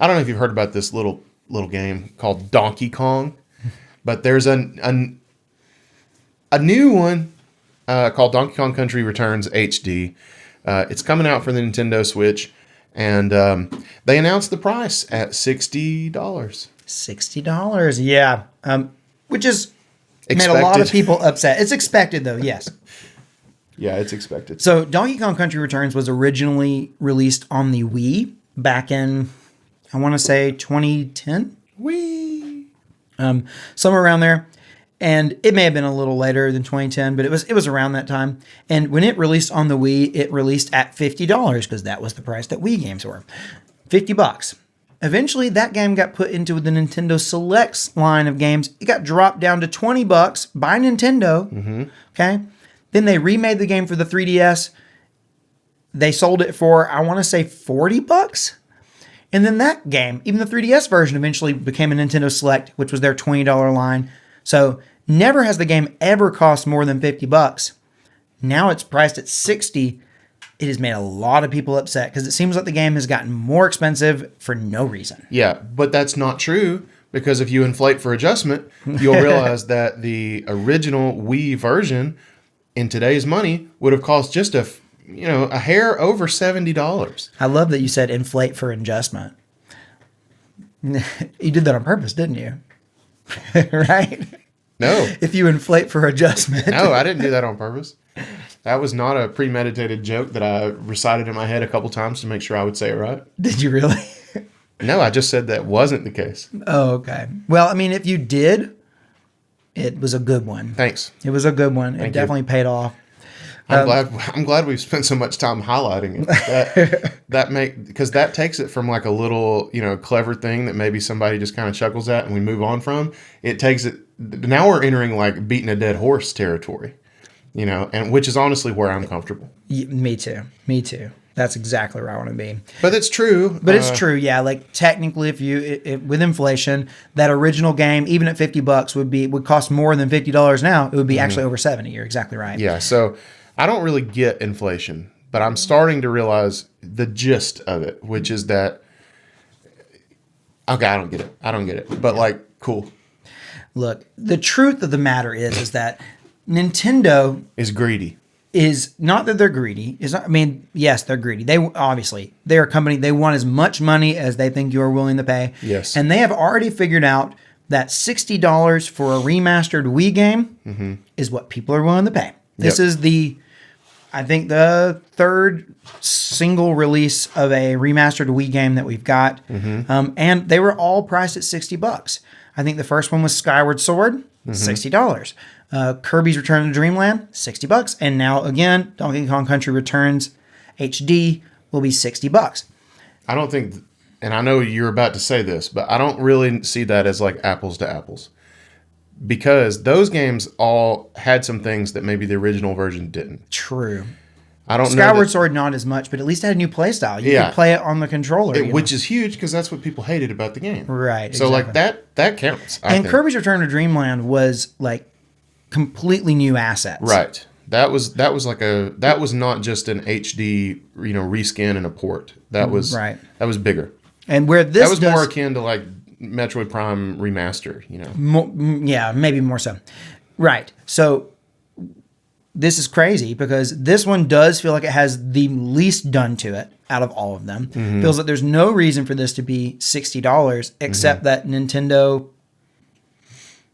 I don't know if you've heard about this little game called Donkey Kong, but there's a new one called Donkey Kong Country Returns HD. It's coming out for the Nintendo Switch, and they announced the price at $60. $60, yeah. Which is made a lot Expected. of people upset. It's expected, though, yes. Yeah, it's expected. So Donkey Kong Country Returns was originally released on the Wii back in, I want to say, 2010? Whee! Somewhere around there. And it may have been a little later than 2010, but it was around that time. And when it released on the Wii, it released at $50 because that was the price that Wii games were. $50. Eventually, that game got put into the Nintendo Selects line of games. It got dropped down to $20 by Nintendo. Okay. Then they remade the game for the 3DS. They sold it for, I want to say, $40. And then that game, even the 3DS version, eventually became a Nintendo Select, which was their $20 line. So never has the game ever cost more than $50. Now it's priced at $60. It has made a lot of people upset because it seems like the game has gotten more expensive for no reason. Yeah, but that's not true, because if you inflate for adjustment, you'll realize that the original Wii version in today's money would have cost just a hair over $70. I love that you said inflate for adjustment. You did that on purpose, didn't you? Right? No. If you inflate for adjustment. No, I didn't do that on purpose. That was not a premeditated joke that I recited in my head a couple times to make sure I would say it right. Did you really? No, I just said that wasn't the case. Oh, okay. Well, I mean, if you did, it was a good one. Thanks. It was a good one. Thank It definitely paid off. I'm glad we've spent so much time highlighting it. Because that takes it from like a little, clever thing that maybe somebody just kind of chuckles at and we move on from. It takes it. Now we're entering like beating a dead horse territory, and which is honestly where I'm comfortable. Me too. That's exactly where I want to be. But it's true. But it's true, yeah. Like technically, if with inflation, that original game, even at $50, would cost more than $50 now. It would be actually over $70. You're exactly right. Yeah. So I don't really get inflation, but I'm starting to realize the gist of it, which is that. Okay, I don't get it. But cool. Look, the truth of the matter is that Nintendo Is greedy. is not that they're greedy. Yes, they're greedy. They're a company. They want as much money as they think you're willing to pay. Yes. And they have already figured out that $60 for a remastered Wii game is what people are willing to pay. This is I think the third single release of a remastered Wii game that we've got. And they were all priced at $60. I think the first one was Skyward Sword, $60. Kirby's Return to Dreamland, $60. And now again, Donkey Kong Country Returns HD will be $60. I don't think, and I know you're about to say this, but I don't really see that as like apples to apples. Because those games all had some things that maybe the original version didn't. True. I don't know. Skyward Sword not as much, but at least it had a new play style. You could play it on the controller. Which is huge because that's what people hated about the game. Right. So exactly. that counts. I And think. Kirby's Return to Dreamland was like completely new assets. Right. That was not just an HD, reskin and a port. That was bigger. And where this That was more akin to like Metroid Prime Remaster, yeah, maybe more so. Right. So this is crazy because this one does feel like it has the least done to it out of all of them. Feels like there's no reason for this to be $60 except that Nintendo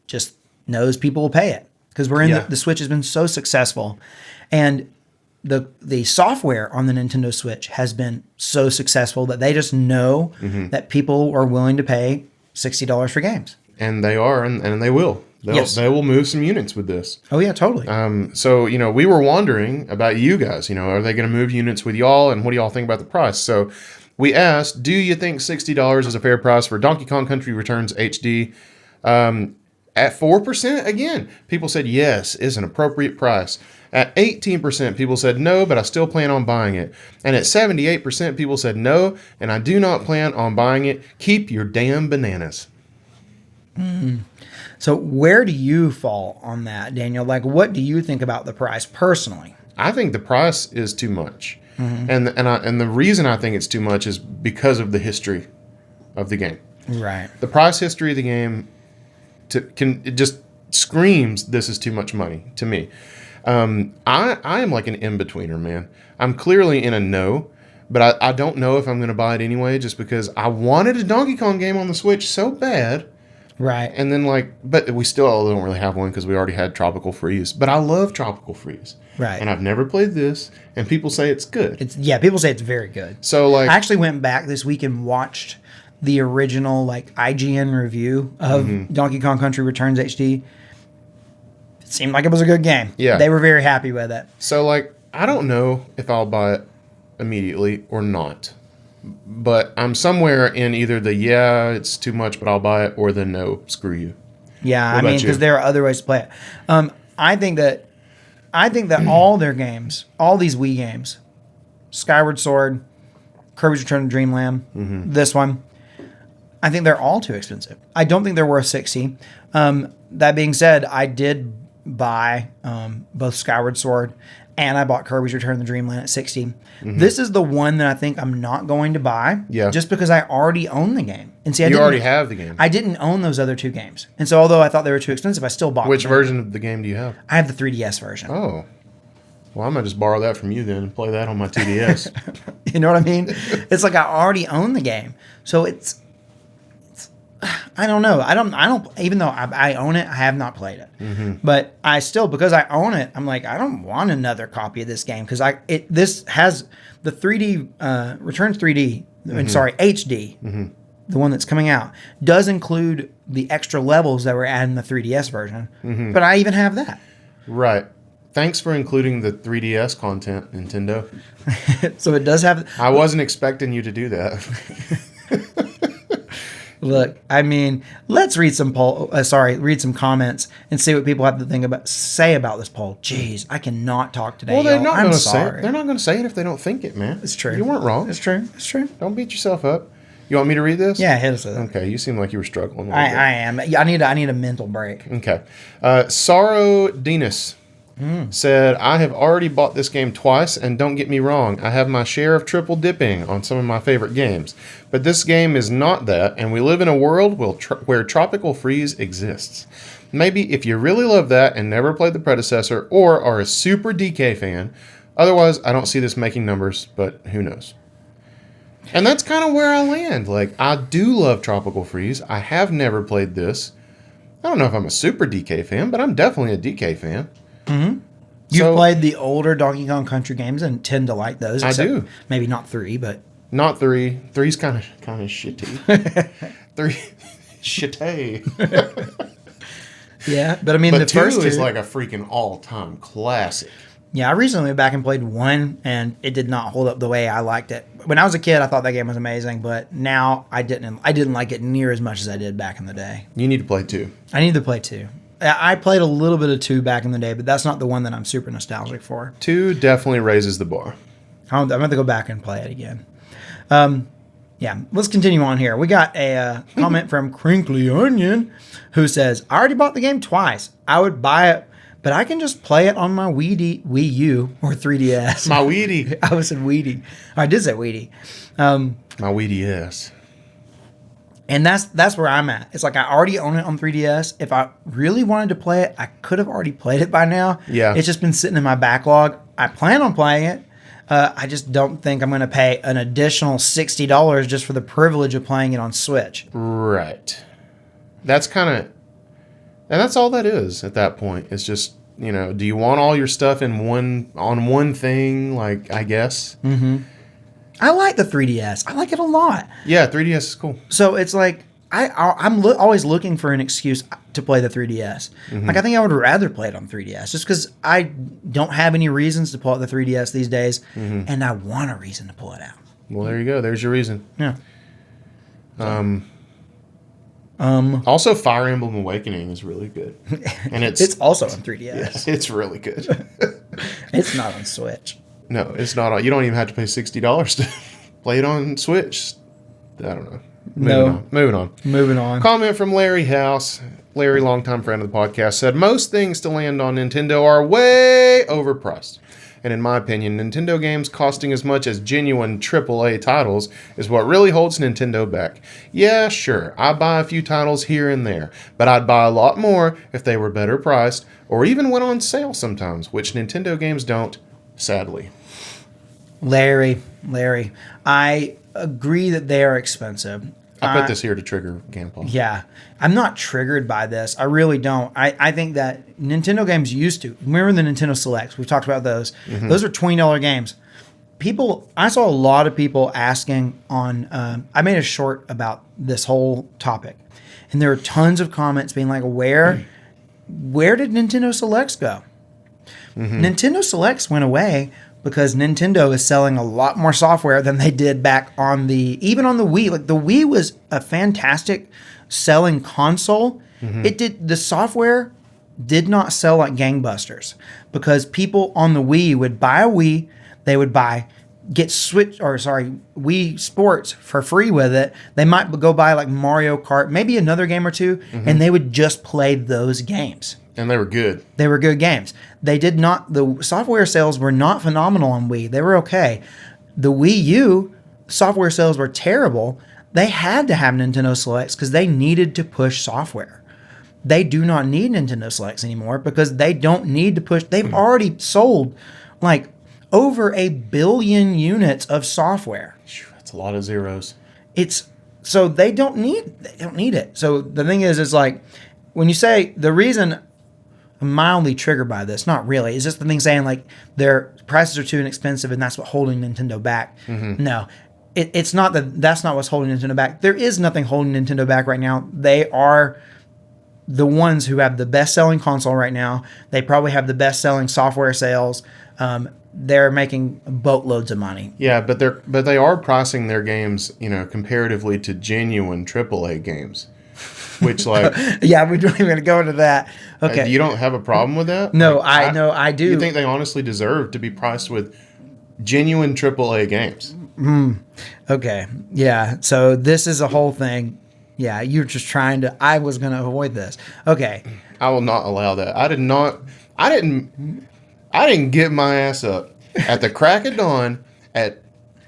just knows people will pay it because the Switch has been so successful, and the software on the Nintendo Switch has been so successful that they just know that people are willing to pay $60 for games. And they are, and they will. They will move some units with this. Oh, yeah, totally. So, we were wondering about you guys. Are they going to move units with y'all? And what do y'all think about the price? So we asked, do you think $60 is a fair price for Donkey Kong Country Returns HD? At 4%, again, people said yes, is an appropriate price. At 18%, people said no, but I still plan on buying it. And at 78%, people said no, and I do not plan on buying it. Keep your damn bananas. So where do you fall on that, Daniel? Like, what do you think about the price personally? I think the price is too much. And the reason I think it's too much is because of the history of the game. Right. The price history of the game it just screams this is too much money to me. I am like an in-betweener, man. I'm clearly in a no, but I don't know if I'm going to buy it anyway just because I wanted a Donkey Kong game on the Switch so bad. Right. And then but we still don't really have one because we already had Tropical Freeze. But I love Tropical Freeze. Right. And I've never played this, and people say it's good. People say it's very good. So I actually went back this week and watched the original IGN review of Donkey Kong Country Returns HD. It seemed like it was a good game. Yeah. They were very happy with it. So I don't know if I'll buy it immediately or not. But I'm somewhere in either the it's too much, but I'll buy it, or the no, screw you. Yeah, What about because you? there are other ways to play it. I think that all their games, all these Wii games, Skyward Sword, Kirby's Return to Dreamland, this one, I think they're all too expensive. I don't think they're worth $60. That being said, I did buy both Skyward Sword and I bought Kirby's Return to Dreamland at $60. This is the one that I think I'm not going to buy. Yeah. Just because I already own the game. And see, You already have the game. I didn't own those other two games. And so although I thought they were too expensive, I still bought Which them. version of the game do you have? I have the 3DS version. Oh. Well, I'm going to just borrow that from you then and play that on my 2DS. You know what I mean? It's like I already own the game. So it's I don't know. I don't even though I own it, I have not played it. But I still, because I own it, I'm like, I don't want another copy of this game because this has the 3D Returns 3D, HD. The one that's coming out does include the extra levels that were added in the 3DS version. But I even have that. Right. Thanks for including the 3DS content, Nintendo. So it does have. I wasn't expecting you to do that. Look, I mean, let's read some read some comments and see what people have to say about this poll. Jeez, I cannot talk today. Well, they're y'all. not I'm going to say sorry. it. They're not going to say it if they don't think it, man. It's true. You weren't wrong. It's true. It's true. Don't beat yourself up. You want me to read this? Yeah, hit us with it. Okay, you seem like you were struggling. I am. I need a mental break. Okay. Sorrow Dinas said, I have already bought this game twice, and don't get me wrong, I have my share of triple dipping on some of my favorite games. But this game is not that, and we live in a world where Tropical Freeze exists. Maybe if you really love that and never played the predecessor, or are a super DK fan, otherwise I don't see this making numbers, but who knows. And that's kind of where I land. I do love Tropical Freeze. I have never played this. I don't know if I'm a super DK fan, but I'm definitely a DK fan. You've played the older Donkey Kong Country games and tend to like those. I do. Maybe not 3, but Not 3. 3's kind of shitty. 3 shitty. yeah. But I mean, But the 2 first is two, like a freaking all-time classic. yeah, I recently went back and played 1, and it did not hold up the way I liked it. When I was a kid, I thought that game was amazing, but now I didn't like it near as much as I did back in the day. You need to play 2. I need to play 2. I played a little bit of 2 back in the day, but that's not the one that I'm super nostalgic for. 2 definitely raises the bar. I'm going to go back and play it again. Yeah, let's continue on here. We got a comment from Crinkly Onion who says, I already bought the game twice. I would buy it, but I can just play it on my Wii U or 3DS. My Weedy. I said Weedy. I did say Weedy. My Weedy, yes. And that's where I'm at. It's like I already own it on 3DS. If I really wanted to play it, I could have already played it by now. Yeah. It's just been sitting in my backlog. I plan on playing it. I just don't think I'm going to pay an additional $60 just for the privilege of playing it on Switch. Right. That's kind of... And that's all that is at that point. It's just, do you want all your stuff on one thing, I guess? Mm-hmm. I like the 3DS. I like it a lot. Yeah, 3DS is cool. So it's like I'm always looking for an excuse to play the 3DS. Mm-hmm. Like I think I would rather play it on 3DS just because I don't have any reasons to pull out the 3DS these days, and I want a reason to pull it out. Well, there you go. There's your reason. Yeah. Also, Fire Emblem Awakening is really good, and It's also on 3DS. yes, it's really good. It's not on Switch. No, it's not. You don't even have to pay $60 to play it on Switch. I don't know. Moving on. Moving on. Comment from Larry House. Larry, longtime friend of the podcast, said most things to land on Nintendo are way overpriced. and in my opinion, Nintendo games costing as much as genuine AAA titles is what really holds Nintendo back. Yeah, sure, I buy a few titles here and there, but I'd buy a lot more if they were better priced or even went on sale sometimes, which Nintendo games don't, sadly. Larry, I agree that they are expensive. I put this here to trigger gameplay. Yeah. I'm not triggered by this. I really don't. I think that Nintendo games used to. Remember the Nintendo Selects? We've talked about those. Mm-hmm. Those are $20 games. I saw a lot of people asking on, I made a short about this whole topic. And there were tons of comments being like, where did Nintendo Selects go? Mm-hmm. Nintendo Selects went away because Nintendo is selling a lot more software than they did back on even on the Wii. Like the Wii was a fantastic selling console. Mm-hmm. The software did not sell like gangbusters because people on the Wii would buy a Wii, they would Wii Sports for free with it. They might go buy like Mario Kart, maybe another game or two, mm-hmm. and they would just play those games. And they were good. They were good games. The software sales were not phenomenal on Wii. They were okay. The Wii U software sales were terrible. They had to have Nintendo Selects because they needed to push software. They do not need Nintendo Selects anymore because they don't need to push. They've already sold like over 1 billion units of software. That's a lot of zeros. So they don't need it. So the thing is like when you say the reason I'm mildly triggered by this, not really. It's just the thing saying like their prices are too inexpensive and that's what's holding Nintendo back. Mm-hmm. No, it's not that's not what's holding Nintendo back. There is nothing holding Nintendo back right now. They are the ones who have the best selling console right now. They probably have the best selling software sales. They're making boatloads of money. Yeah, but they are pricing their games, comparatively to genuine AAA games. Which yeah, we're not even going to go into that. Okay, you don't have a problem with that? No, I do. You think they honestly deserve to be priced with genuine AAA games? Okay, yeah. So this is a whole thing. Yeah, you're just trying to. I was going to avoid this. Okay, I will not allow that. I didn't get my ass up at the crack of dawn at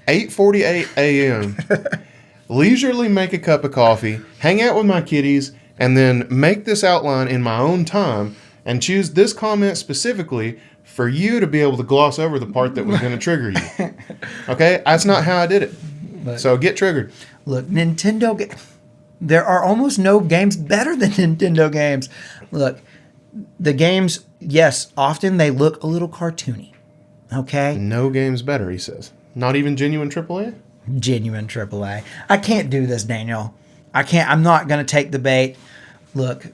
8:48 a.m. leisurely make a cup of coffee, hang out with my kitties, and then make this outline in my own time and choose this comment specifically for you to be able to gloss over the part that was going to trigger you. Okay? That's not how I did it. So get triggered. Look, Nintendo, there are almost no games better than Nintendo games. Look, the games, yes, often they look a little cartoony. Okay? No game's better, he says. Not even genuine AAA? Genuine AAA. I can't do this, Daniel. I can't. I'm not going to take the bait. Look.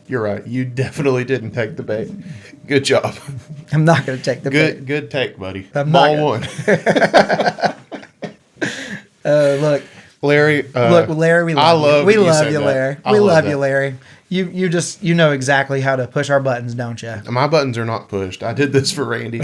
You're right. You definitely didn't take the bait. Good job. I'm not going to take the bait. Good take, buddy. Ball one. Look. Larry. Larry, we love you, Larry. We love you, Larry. You know exactly how to push our buttons, don't you? My buttons are not pushed. I did this for Randy.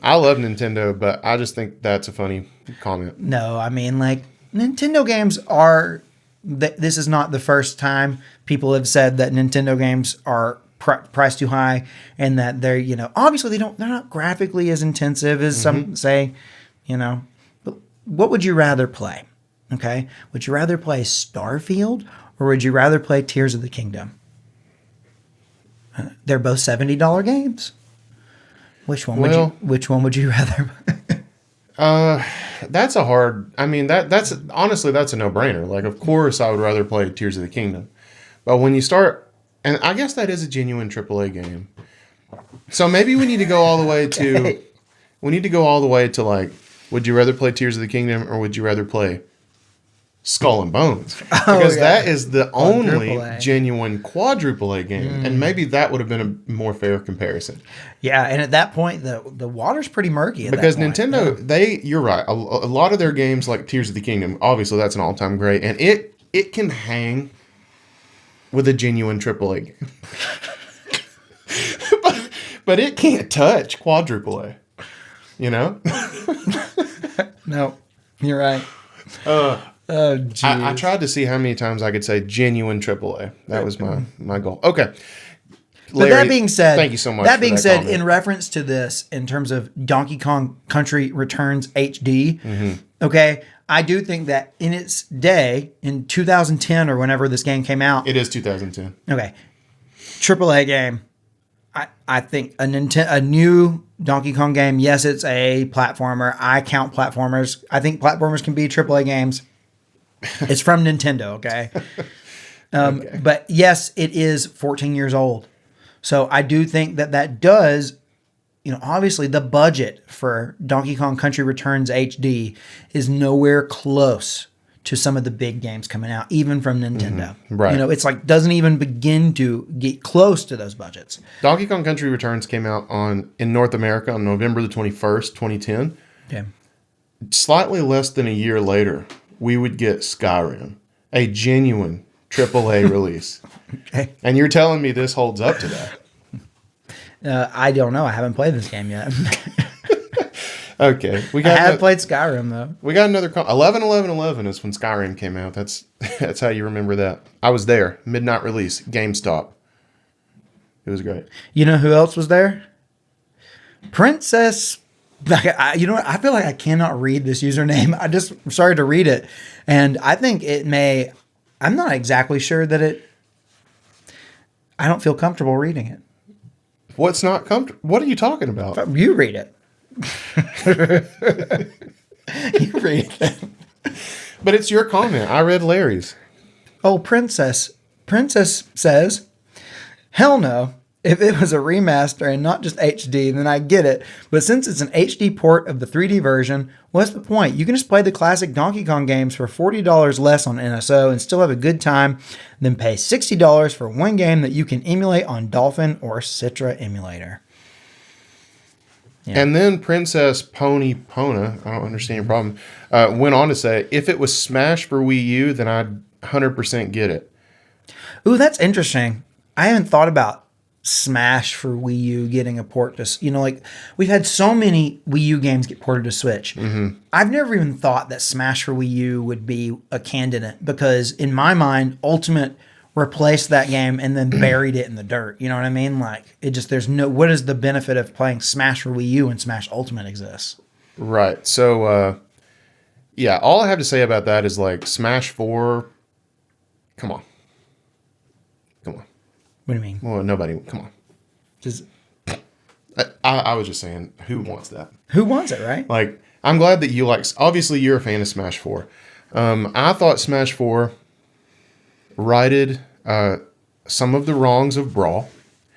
I love Nintendo, but I just think that's a funny comment. No, I mean, like, Nintendo games are... This is not the first time people have said that Nintendo games are priced too high and that they're, obviously they're not graphically as intensive as some say, But what would you rather play? Okay? Would you rather play Starfield or would you rather play Tears of the Kingdom? They're both $70 games. Which one would you rather? That's a hard. I mean, that's honestly that's a no-brainer. Like, of course, I would rather play Tears of the Kingdom. But when you start, and I guess that is a genuine AAA game. So maybe we need to go all the way to. Okay. We need to go all the way to like. Would you rather play Tears of the Kingdom or would you rather play Skull and Bones? Because that is the only genuine quadruple A game, and maybe that would have been a more fair comparison. Yeah, and at that point, the water's pretty murky. Because Nintendo, you're right. A lot of their games, like Tears of the Kingdom, obviously that's an all-time great, and it can hang with a genuine AAA game, but it can't touch quadruple A. No, you're right. Oh, geez. I tried to see how many times I could say genuine AAA. That was my goal. Okay. But that being said, thank you so much. That for being that said, comment. in reference to this, in terms of Donkey Kong Country Returns HD, Mm-hmm. okay, I do think that in its day, in 2010 or whenever this game came out, it is 2010. okay, AAA game. I think a new Donkey Kong game. Yes, it's a platformer. I count platformers. I think platformers can be AAA games. It's from Nintendo, okay? But yes, it is 14 years old. So I do think that does, obviously the budget for Donkey Kong Country Returns HD is nowhere close to some of the big games coming out, even from Nintendo. Right. It's like doesn't even begin to get close to those budgets. Donkey Kong Country Returns came out in North America on November the 21st, 2010. Okay. Slightly less than a year later, we would get Skyrim, a genuine AAA release. Okay. And you're telling me this holds up to that? I don't know. I haven't played this game yet. Okay, I have played Skyrim though. We got another 11/11/11 is when Skyrim came out. That's how you remember that. I was there, midnight release, GameStop. It was great. You know who else was there? Princess. You know what? I feel like I cannot read this username. I'm sorry to read it, and I think it may. I'm not exactly sure that it. I don't feel comfortable reading it. What's not comfortable? What are you talking about? You read it. You read it. But it's your comment. I read Larry's. Oh, Princess. Princess says, hell no. If it was a remaster and not just HD, then I get it. But since it's an HD port of the 3D version, what's the point? You can just play the classic Donkey Kong games for $40 less on NSO and still have a good time, then pay $60 for one game that you can emulate on Dolphin or Citra emulator. Yeah. And then Princess Pony Pona, I don't understand your problem, went on to say, if it was Smash for Wii U, then I'd 100% get it. Ooh, that's interesting. I haven't thought about Smash for Wii U getting a port to, like we've had so many Wii U games get ported to Switch. Mm-hmm. I've never even thought that Smash for Wii U would be a candidate because in my mind, Ultimate replaced that game and then buried it in the dirt. You know what I mean? Like what is the benefit of playing Smash for Wii U when Smash Ultimate exists? Right. So, yeah, all I have to say about that is like Smash 4, come on. Come on. What do you mean? Well, nobody, come on. Just, I was just saying, who wants that? who wants it, right? Like, I'm glad that you obviously you're a fan of Smash 4. I thought Smash 4 righted some of the wrongs of Brawl,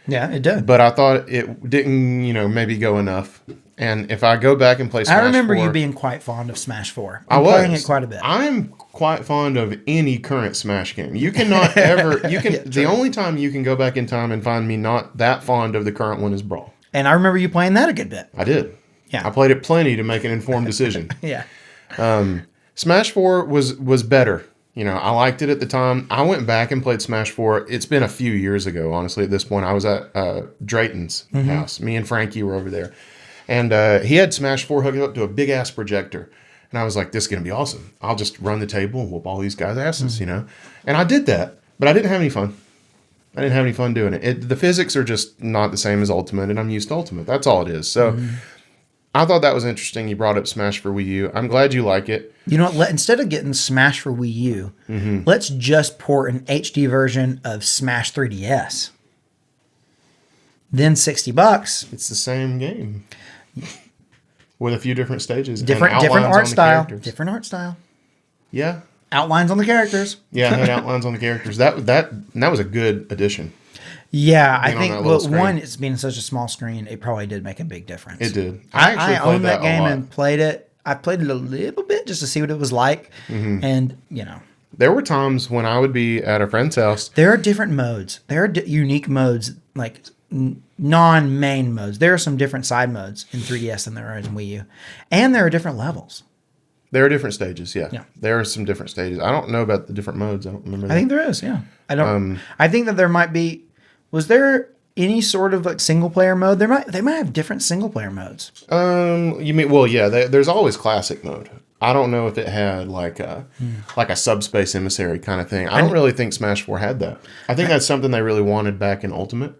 Yeah, it did. but I thought it didn't, maybe go enough. And if I go back and play Smash 4... I remember you being quite fond of Smash 4. I was. Playing it quite a bit. I'm quite fond of any current Smash game. You cannot ever... The only time you can go back in time and find me not that fond of the current one is Brawl. And I remember you playing that a good bit. I did. Yeah. I played it plenty to make an informed decision. Yeah. Smash 4 was better. I liked it at the time. I went back and played Smash 4. It's been a few years ago, honestly, at this point. I was at Drayton's house. Me and Frankie were over there. And he had Smash 4 hooked up to a big-ass projector. And I was like, this is going to be awesome. I'll just run the table and whoop all these guys' asses, And I did that, but I didn't have any fun. I didn't have any fun doing it. The physics are just not the same as Ultimate, and I'm used to Ultimate. That's all it is. So I thought that was interesting. You brought up Smash for Wii U. I'm glad you like it. You know what? Instead of getting Smash for Wii U, let's just port an HD version of Smash 3DS. Then $60. It's the same game with a few different stages, Different and outlines art on the style. characters. Different art style. Yeah, Outlines on the characters. yeah, it had outlines on the characters. That was a good addition. Yeah, I Being on think that little screen. one, it's being such a small screen, it probably did make a big difference. It did. I actually played owned that a game lot. and played it. I played it a little bit just to see what it was like, and There were times when I would be at a friend's house. there are different modes. There are unique modes, like non-main modes. There are some different side modes in 3DS than there are in Wii U, and there are different levels. There are different stages. Yeah. Yeah. There are some different stages. I don't know about the different modes. I don't remember. I think there is. Yeah, I don't. I think that there might be. Was there any sort of like single player mode? They might have different single player modes. You mean? Well, yeah. There's always classic mode. I don't know if it had like a subspace emissary kind of thing. I don't really think Smash 4 had that. I think that's something they really wanted back in Ultimate.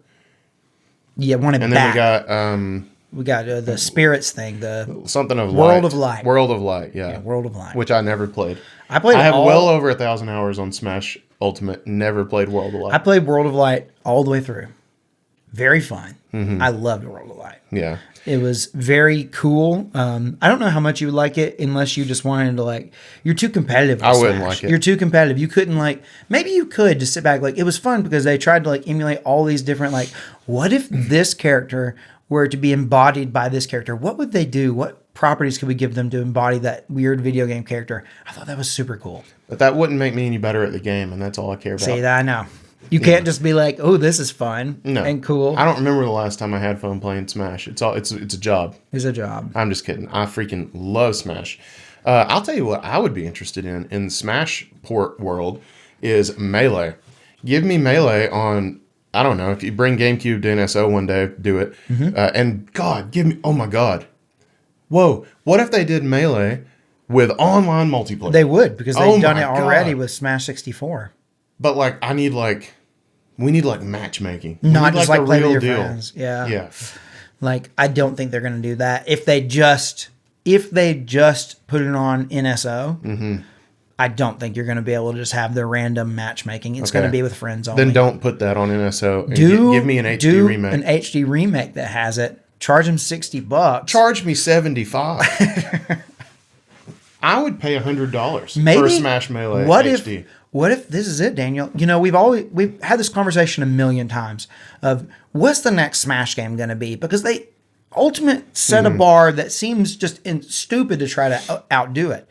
Yeah, want it And back. then We got the spirits thing, the something of World Light. of Light. World of Light, yeah. World of Light. Which I never played. I played I have all- well over 1,000 hours on Smash Ultimate. Never played World of Light. I played World of Light all the way through. Very fun. Mm-hmm. I loved World of Light. yeah. It was very cool. I don't know how much you would like it unless you just wanted to like. You're too competitive. With I wouldn't Smash. like it. You're too competitive. You couldn't like. Maybe you could just sit back. Like it was fun because they tried to like emulate all these different like. What if this character were to be embodied by this character? What would they do? What properties could we give them to embody that weird video game character? I thought that was super cool. But that wouldn't make me any better at the game, and that's all I care about. See that I know. You can't just be like, oh, this is fun and cool. I don't remember the last time I had fun playing Smash. It's a job. It's a job. I'm just kidding. I freaking love Smash. I'll tell you what I would be interested in the Smash port world is Melee. Give me Melee on, I don't know, if you bring GameCube to NSO one day, do it. And God, give me, oh my God. Whoa, what if they did Melee with online multiplayer? They would because they've Oh done my it already God. with Smash 64. But like, we need like matchmaking. We Not need, just like play with your friends. Yeah. Yeah. Like I don't think they're going to do that. If they just put it on NSO, I don't think you're going to be able to just have the random matchmaking. It's going to Okay. be with friends only. Then don't put that on NSO. And give me an HD do remake. an HD remake that has it. Charge them $60. Charge me $75. I would pay $100 Maybe for a Smash Melee what HD. What if this is it, Daniel? You know, we've had this conversation a million times of what's the next Smash game going to be, because they Ultimate set a bar that seems just stupid to try to outdo it.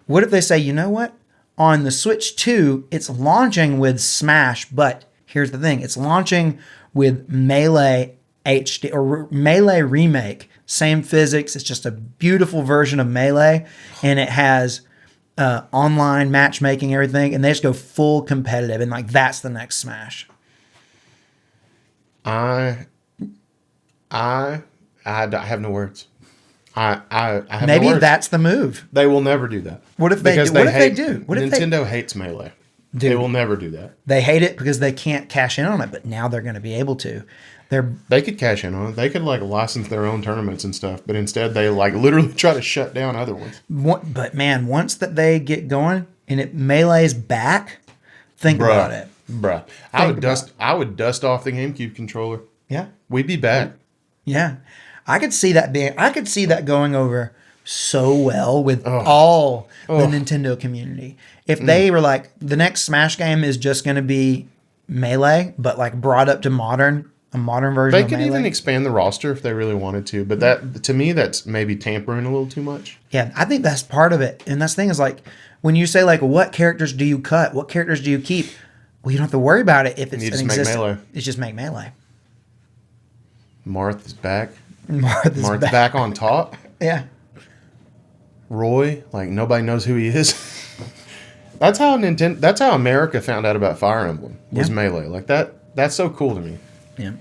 What if they say, you know what? On the Switch 2, it's launching with Smash, but here's the thing. It's launching with Melee HD or Melee Remake. Same physics. It's just a beautiful version of Melee, and it has online matchmaking, everything, and they just go full competitive, and like that's the next Smash. I have no words. I have Maybe no words. that's the move. They will never do that. What if they Because do? What if they hate- do? What if they- Nintendo hates Melee. They will never do that. They hate it because they can't cash in on it, but now they're going to be able to. They could cash in on it. They could like license their own tournaments and stuff, but instead they like literally try to shut down other ones. But man, once that they get going and it Melee's back, think about it. Bruh. I would dust off the GameCube controller. Yeah. We'd be back. Yeah. I could see that going over so well with all the Nintendo community. If they were like, the next Smash game is just going to be Melee, but like brought up to a modern version They of could Melee. even expand the roster if they really wanted to, but that to me that's maybe tampering a little too much. Yeah, I think that's part of it. And that's the thing is like, when you say like, what characters do you cut? What characters do you keep? Well, you don't have to worry about it if it's You an just make existing. Melee. It's just make Melee. Marth's back. Marth's Marth's back on top. Yeah. Roy, like nobody knows who he is. That's how America found out about Fire Emblem was Yeah. Melee. Like that's so cool to me. Yeah.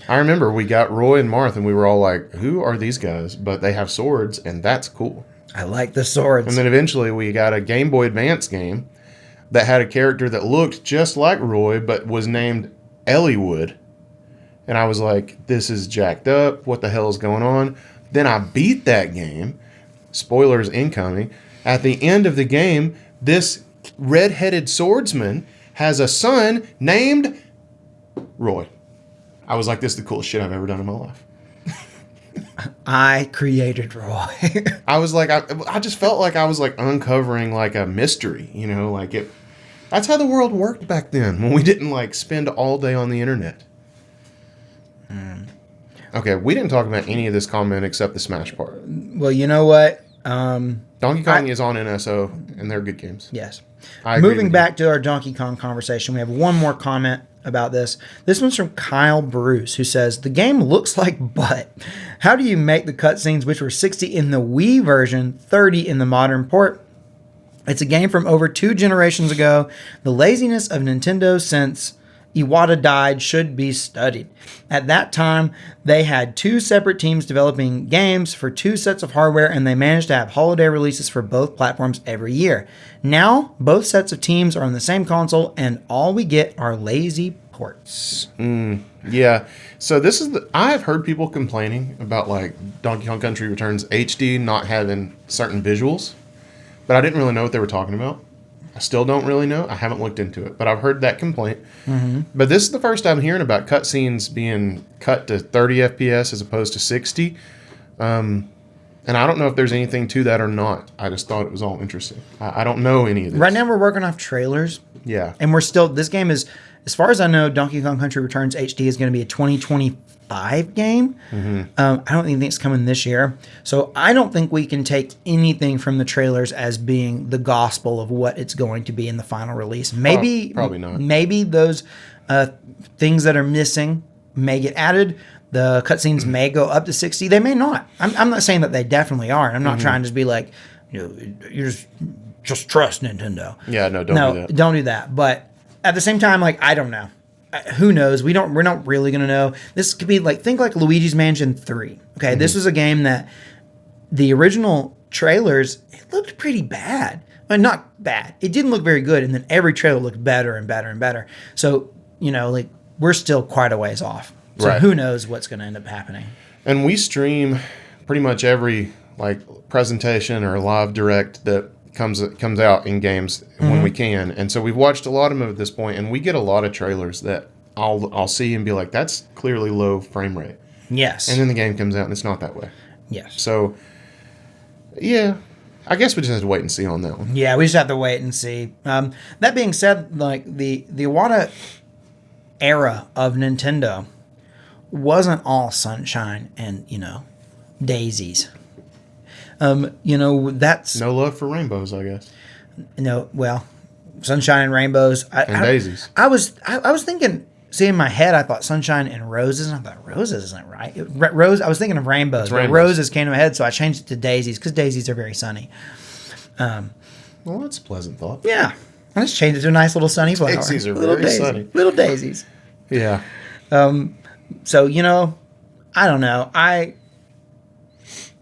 I remember we got Roy and Marth and we were all like, who are these guys? But they have swords and that's cool. I like the swords. And then eventually we got a Game Boy Advance game that had a character that looked just like Roy but was named Elliewood. And I was like, this is jacked up. What the hell is going on? Then I beat that game. Spoilers incoming. At the end of the game, this red-headed swordsman has a son named Roy. I was like, this is the coolest shit I've ever done in my life. I created Roy. I was like, I just felt like I was like uncovering like a mystery, you know, like it. That's how the world worked back then when we didn't like spend all day on the internet. Okay, we didn't talk about any of this comment except the Smash part. Well, you know what? Donkey Kong is on NSO, and they're good games. Yes. I agree Moving with back to our Donkey Kong conversation, we have one more comment about this. This one's from Kyle Bruce, who says, the game looks like butt. How do you make the cutscenes, which were 60 in the Wii version, 30 in the modern port? It's a game from over 2 generations ago. The laziness of Nintendo since Iwata died should be studied. At that time, they had 2 separate teams developing games for 2 sets of hardware, and they managed to have holiday releases for both platforms every year. Now, both sets of teams are on the same console, and all we get are lazy ports. Yeah. So this is I've heard people complaining about like Donkey Kong Country Returns HD not having certain visuals, but I didn't really know what they were talking about. I still don't really know. I haven't looked into it, but I've heard that complaint. But this is the first time hearing about cutscenes being cut to 30 FPS as opposed to 60. And I don't know if there's anything to that or not. I just thought it was all interesting. I don't know any of this. Right now we're working off trailers. Yeah. And we're still, this game is, as far as I know, Donkey Kong Country Returns HD is going to be a 2025 game. I don't even think it's coming this year. So I don't think we can take anything from the trailers as being the gospel of what it's going to be in the final release. Maybe, Probably not. Maybe those things that are missing may get added. The cutscenes may go up to 60. They may not. I'm not saying that they definitely are. I'm not trying to just be like, you just trust Nintendo. Yeah, no, don't do that. Don't do that. But at the same time, like, I don't know. Who knows? We're not really gonna know. This could be like, think like Luigi's Mansion 3. Okay, this was a game that the original trailers, it looked pretty bad. Well, not bad. It didn't look very good, and then every trailer looked better and better and better. So like we're still quite a ways off. So Right. who knows what's going to end up happening? And we stream pretty much every like presentation or live direct that comes out in games when we can. And so we've watched a lot of them at this point, and we get a lot of trailers that I'll see and be like, that's clearly low frame rate. Yes. And then the game comes out and it's not that way. Yes. So yeah, I guess we just have to wait and see on that one. Yeah, we just have to wait and see. That being said, like the Iwata era of Nintendo wasn't all sunshine and daisies. That's No love for rainbows, I guess. well, sunshine and rainbows And daisies. I was thinking. See, in my head, I thought sunshine and roses, and I thought roses isn't right. Rose. I was thinking of rainbows, but rainbows. roses came to my head, so I changed it to daisies because daisies are very sunny. Well, that's a pleasant thought. Yeah, I just changed it to a nice little sunny flower. Daisies are Little very daisy- sunny. Little daisies. Yeah. So I don't know.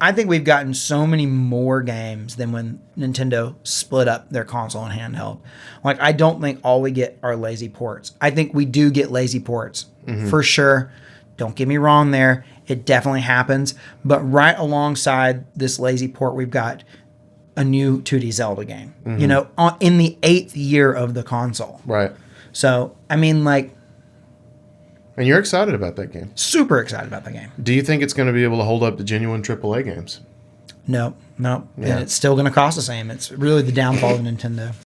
I think we've gotten so many more games than when Nintendo split up their console and handheld. Like, I don't think all we get are lazy ports. I think we do get lazy ports for sure. Don't get me wrong there. It definitely happens. But right alongside this lazy port, we've got a new 2D Zelda game, in the 8th year of the console. Right. So, I mean, like, And you're excited about that game. super excited about the game. Do you think it's going to be able to hold up to genuine AAA games? No. Yeah. And it's still going to cost the same. It's really the downfall of Nintendo.